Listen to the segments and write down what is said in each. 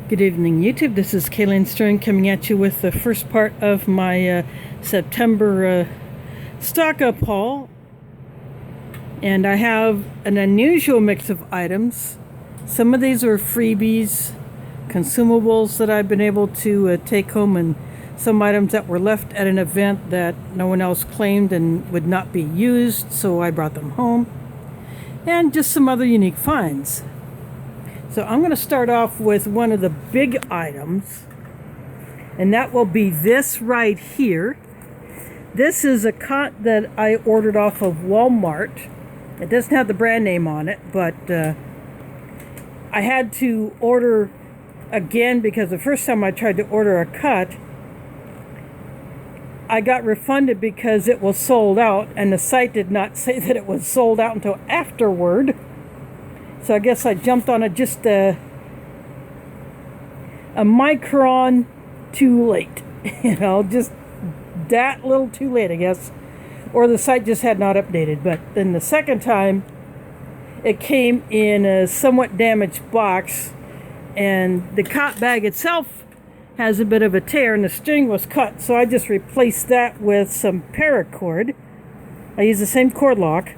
Good evening, YouTube. This is Kaylin Stern coming at you with the first part of my September stock-up haul. And I have an unusual mix of items. Some of these are freebies, consumables that I've been able to take home, and some items that were left at an event that no one else claimed and would not be used, so I brought them home. And just some other unique finds. So I'm going to start off with one of the big items, and that will be this right here. This is a cot that I ordered off of Walmart. It doesn't have the brand name on it, but I had to order again because the first time I tried to order a cot, I got refunded because it was sold out, and the site did not say that it was sold out until afterward. So I guess I jumped on it just a micron too late. Just that little too late, I guess. Or the site just had not updated. But then the second time, it came in a somewhat damaged box, and the cot bag itself has a bit of a tear, and the string was cut. So I just replaced that with some paracord. I used the same cord lock.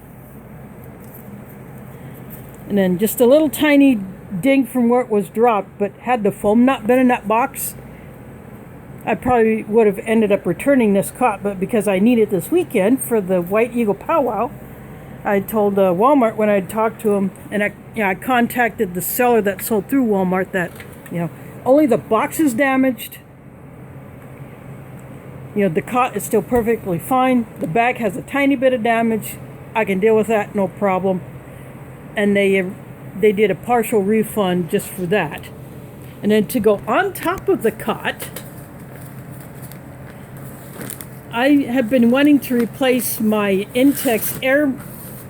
And then just a little tiny ding from where it was dropped, but had the foam not been in that box, I probably would have ended up returning this cot. But because I need it this weekend for the White Eagle powwow, I told Walmart when I talked to them, and I contacted the seller that sold through Walmart that, only the box is damaged. The cot is still perfectly fine. The bag has a tiny bit of damage. I can deal with that, no problem. And they did a partial refund just for that. And then to go on top of the cot, I have been wanting to replace my Intex air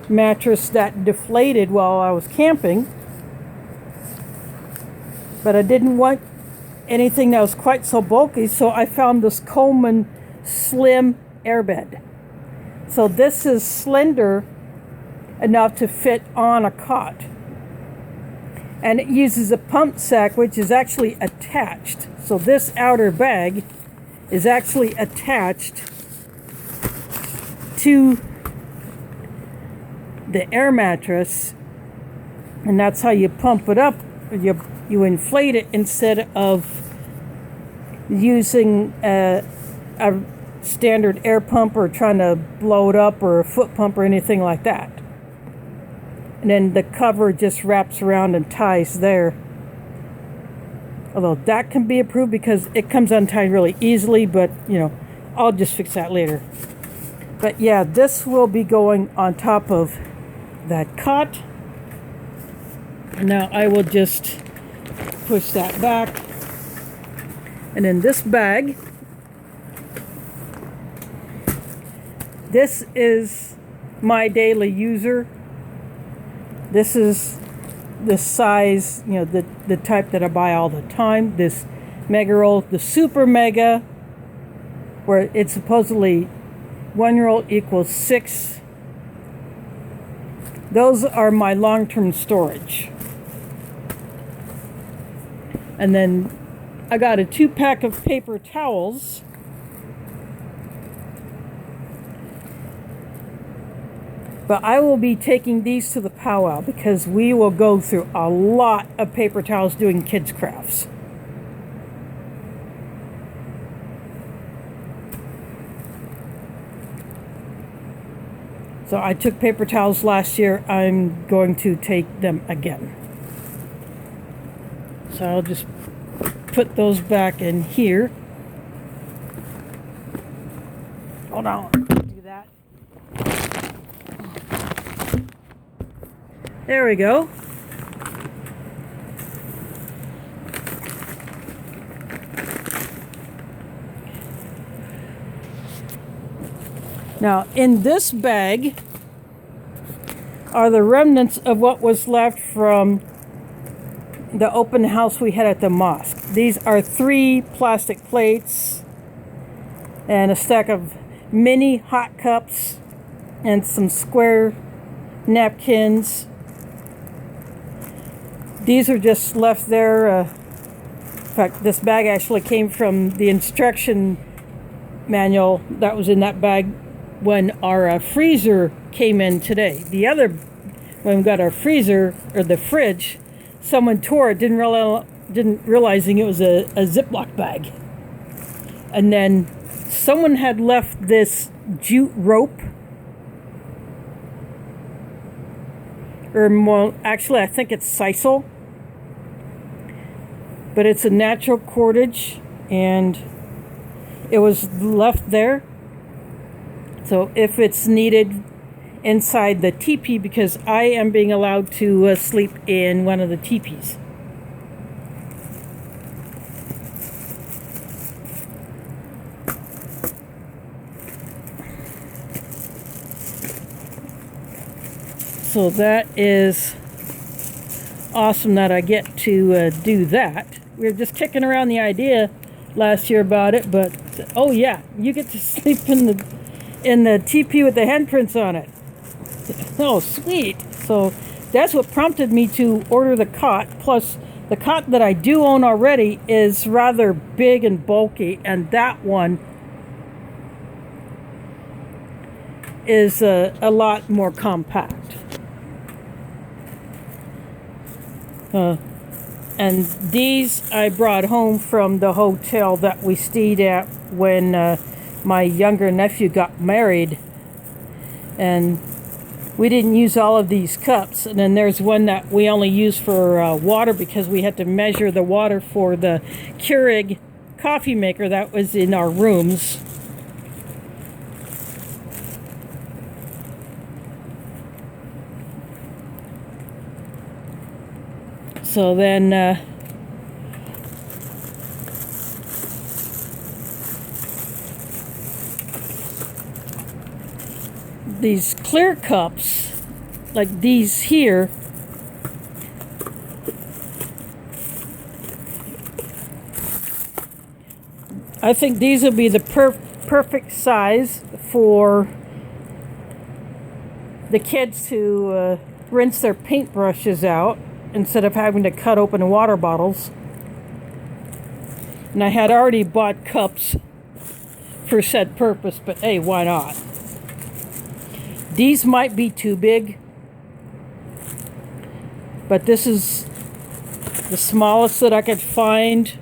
mattress that deflated while I was camping. But I didn't want anything that was quite so bulky, so I found this Coleman Slim airbed. So this is slender enough to fit on a cot, and it uses a pump sack which is actually attached. So this outer bag is actually attached to the air mattress, and that's how you pump it up. You inflate it instead of using a standard air pump or trying to blow it up, or a foot pump or anything like that. And then the cover just wraps around and ties there. Although that can be improved because it comes untied really easily, but I'll just fix that later. But yeah, this will be going on top of that cot. Now I will just push that back. And in this bag, this is my daily user. This is the size, the type that I buy all the time. This mega roll, the super mega, where it's supposedly 1 roll equals 6. Those are my long-term storage. And then I got a 2-pack of paper towels. But I will be taking these to the powwow because we will go through a lot of paper towels doing kids' crafts. So I took paper towels last year. I'm going to take them again. So I'll just put those back in here. Hold on. Do that. There we go. Now, in this bag are the remnants of what was left from the open house we had at the mosque. These are 3 plastic plates and a stack of mini hot cups and some square napkins. These are just left there fact, this bag actually came from the instruction manual that was in that bag when our freezer came in today. When we got our freezer, or the fridge, someone tore it, didn't realizing it was a Ziploc bag. And then someone had left this jute rope, or more, actually I think it's sisal, but it's a natural cordage, and it was left there. So if it's needed inside the teepee, because I am being allowed to sleep in one of the teepees. So that is awesome that I get to do that. We were just kicking around the idea last year about it, but oh yeah, you get to sleep in the teepee with the handprints on it. Oh, sweet. So that's what prompted me to order the cot. Plus, the cot that I do own already is rather big and bulky, and that one is a lot more compact. And these I brought home from the hotel that we stayed at when my younger nephew got married. And we didn't use all of these cups. And then there's one that we only use for water, because we had to measure the water for the Keurig coffee maker that was in our rooms. So then these clear cups, like these here, I think these will be the perfect size for the kids to rinse their paintbrushes out, instead of having to cut open water bottles. And I had already bought cups for said purpose, but hey, why not? These might be too big, but this is the smallest that I could find.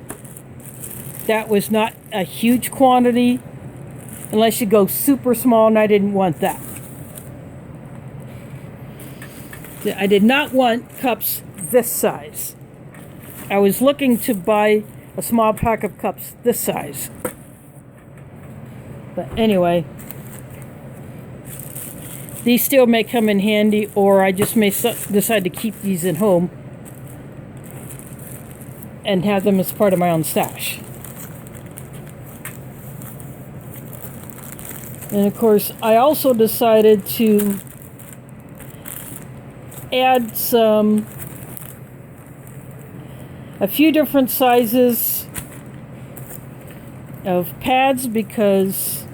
That was not a huge quantity, unless you go super small, and I didn't want that. I did not want cups this size. I was looking to buy a small pack of cups this size. But anyway, these still may come in handy, or I just may decide to keep these at home and have them as part of my own stash. And of course, I also decided to add a few different sizes of pads, because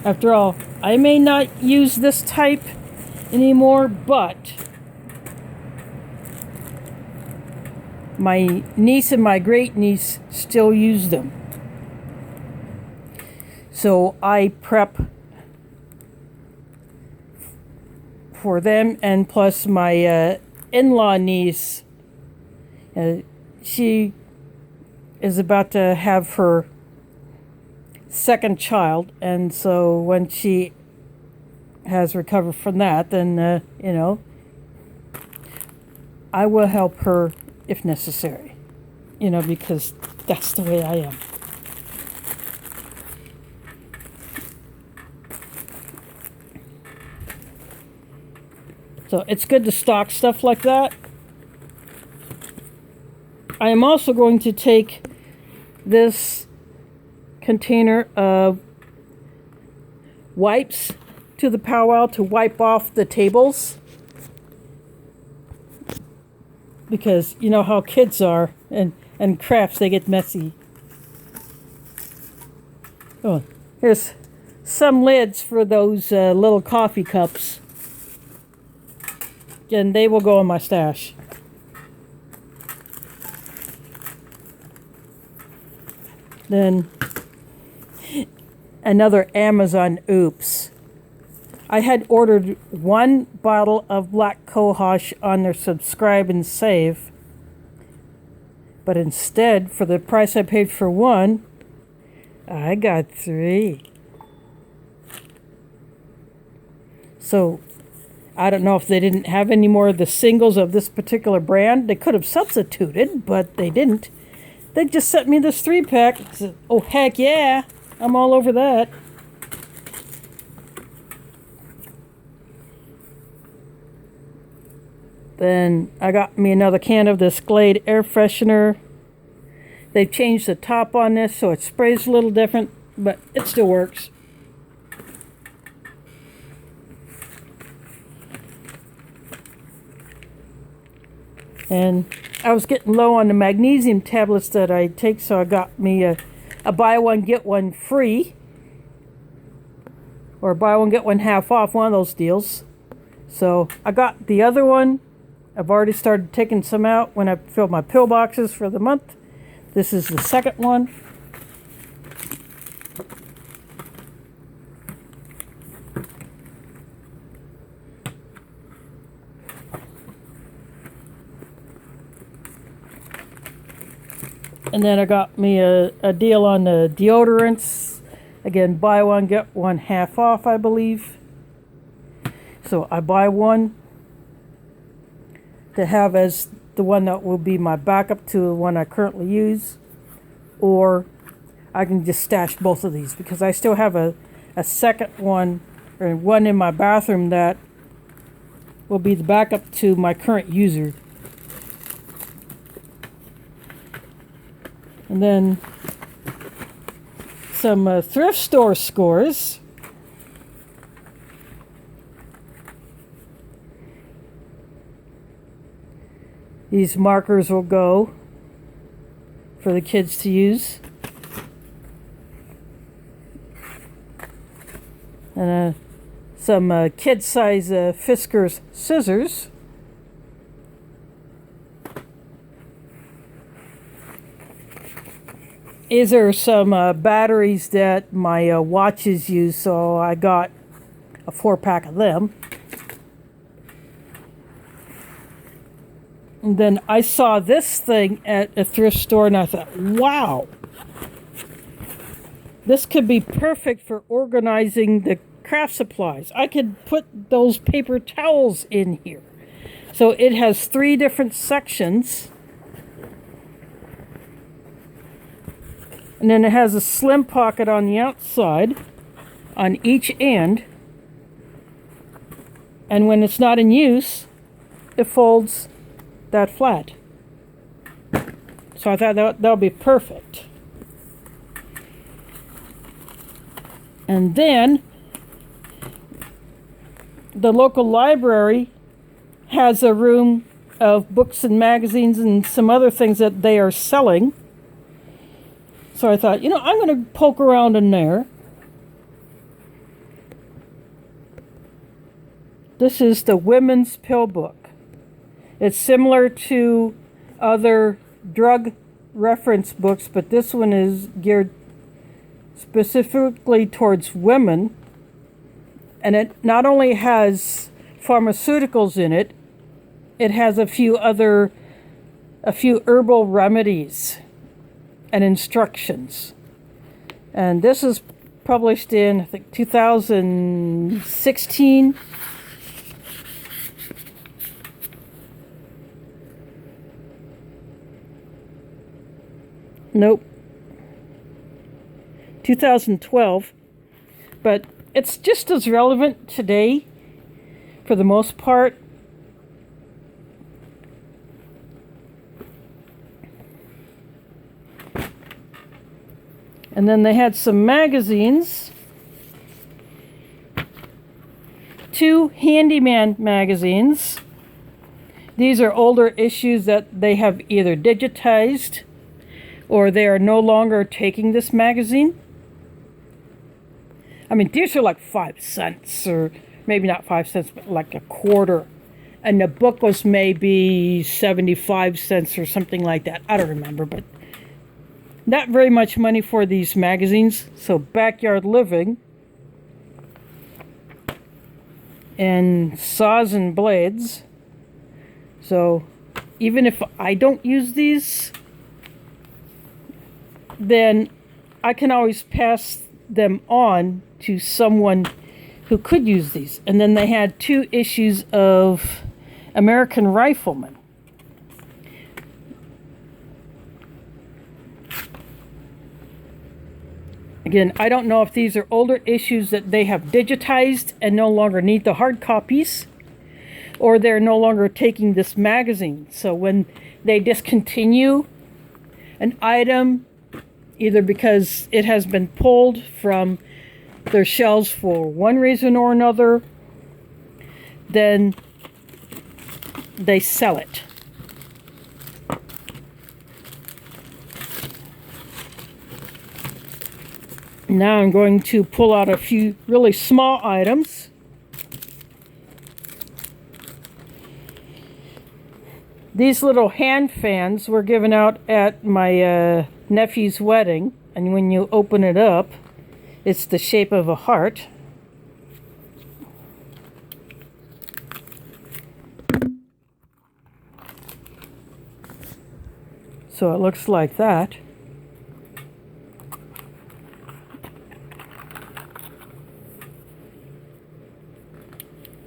after all, I may not use this type anymore, but my niece and my great niece still use them. So I prep for them, and plus my in-law niece, she is about to have her second child, and so when she has recovered from that, then I will help her if necessary, because that's the way I am. So it's good to stock stuff like that. I am also going to take this container of wipes to the powwow to wipe off the tables, because you know how kids are, and crafts, they get messy. Oh, here's some lids for those little coffee cups, and they will go in my stash. Then another Amazon oops. I had ordered one bottle of black cohosh on their subscribe and save, but instead, for the price I paid for one, I got 3. So I don't know if they didn't have any more of the singles of this particular brand. They could have substituted, but they didn't. They just sent me this 3-pack. Oh, heck yeah. I'm all over that. Then I got me another can of this Glade air freshener. They've changed the top on this, so it sprays a little different, but it still works. And I was getting low on the magnesium tablets that I take, so I got me a buy one, get one free. Or buy one, get one half off, one of those deals. So I got the other one. I've already started taking some out when I fill my pill boxes for the month. This is the second one. And then I got me a deal on the deodorants. Again, buy one, get one half off, I believe. So I buy one to have as the one that will be my backup to the one I currently use. Or I can just stash both of these because I still have a second one, or one in my bathroom that will be the backup to my current user. And then some thrift store scores. These markers will go for the kids to use. And some kid-size Fiskars scissors. These are some batteries that my watches use, so I got a 4-pack of them. And then I saw this thing at a thrift store and I thought, wow, this could be perfect for organizing the craft supplies. I could put those paper towels in here. So it has 3 different sections. And then it has a slim pocket on the outside on each end. And when it's not in use, it folds that flat. So I thought that'll be perfect. And then the local library has a room of books and magazines and some other things that they are selling. So I thought, I'm going to poke around in there. This is the women's pill book. It's similar to other drug reference books, but this one is geared specifically towards women. And it not only has pharmaceuticals in it, it has a few herbal remedies and instructions. And this is published in, I think, 2016. Nope. 2012. But it's just as relevant today for the most part. And then they had some magazines. 2 handyman magazines. These are older issues that they have either digitized or they are no longer taking this magazine. I mean, these are like 5 cents, or maybe not 5 cents, but like a quarter. And the book was maybe 75 cents or something like that. I don't remember, but not very much money for these magazines. So Backyard Living and Saws and Blades. So even if I don't use these, then I can always pass them on to someone who could use these. And then they had 2 issues of American Rifleman. Again, I don't know if these are older issues that they have digitized and no longer need the hard copies, or they're no longer taking this magazine. So when they discontinue an item, either because it has been pulled from their shelves for one reason or another, then they sell it. Now I'm going to pull out a few really small items. These little hand fans were given out at my nephew's wedding, and when you open it up, it's the shape of a heart. So it looks like that.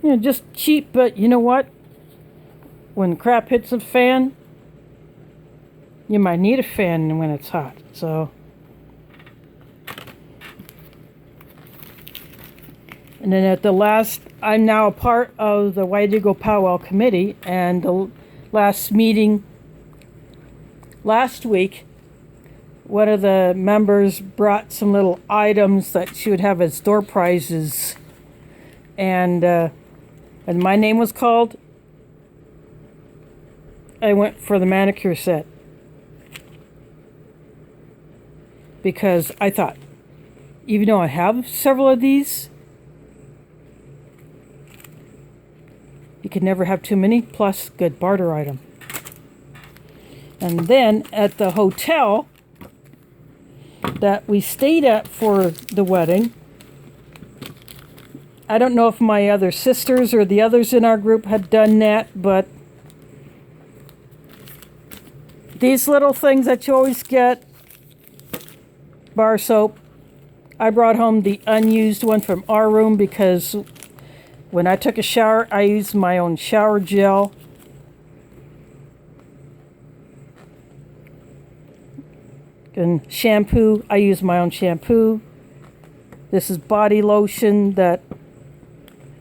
You know, just cheap, but you know what? When crap hits a fan, you might need a fan when it's hot. So, and then at the last, I'm now a part of the White Eagle Powwow Committee, and the last meeting last week, one of the members brought some little items that she would have as door prizes, and my name was called. I went for the manicure set because I thought, even though I have several of these, you can never have too many, plus good barter item. And then at the hotel that we stayed at for the wedding, I don't know if my other sisters or the others in our group had done that, but these little things that you always get, bar soap, I brought home the unused one from our room because when I took a shower, I used my own shower gel. And shampoo, I use my own shampoo. This is body lotion that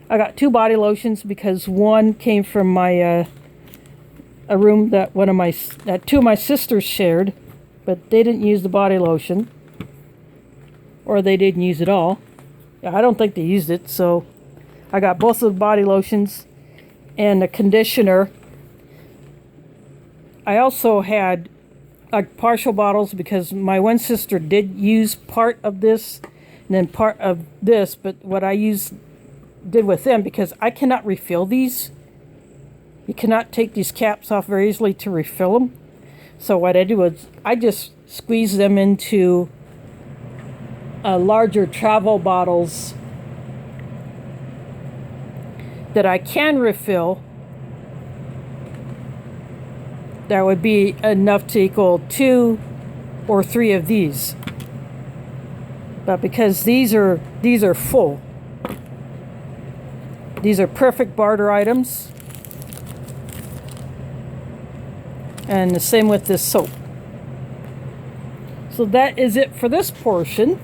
I got 2 body lotions because one came from my a room that 2 of my sisters shared, but they didn't use the body lotion, or they didn't use it all. I don't think they used it, so I got both of the body lotions and a conditioner. I also had partial bottles because my one sister did use part of this and then part of this, but what I did with them, because I cannot refill these. You cannot take these caps off very easily to refill them. So what I do is I just squeeze them into larger travel bottles that I can refill. That would be enough to equal 2 or 3 of these. But because these are full, these are perfect barter items. And the same with this soap. So that is it for this portion.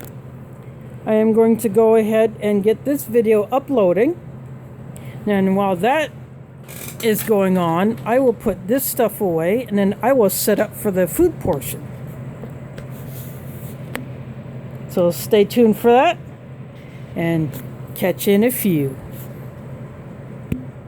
I am going to go ahead and get this video uploading. And while that is going on, I will put this stuff away, and then I will set up for the food portion. So stay tuned for that, and catch you in a few.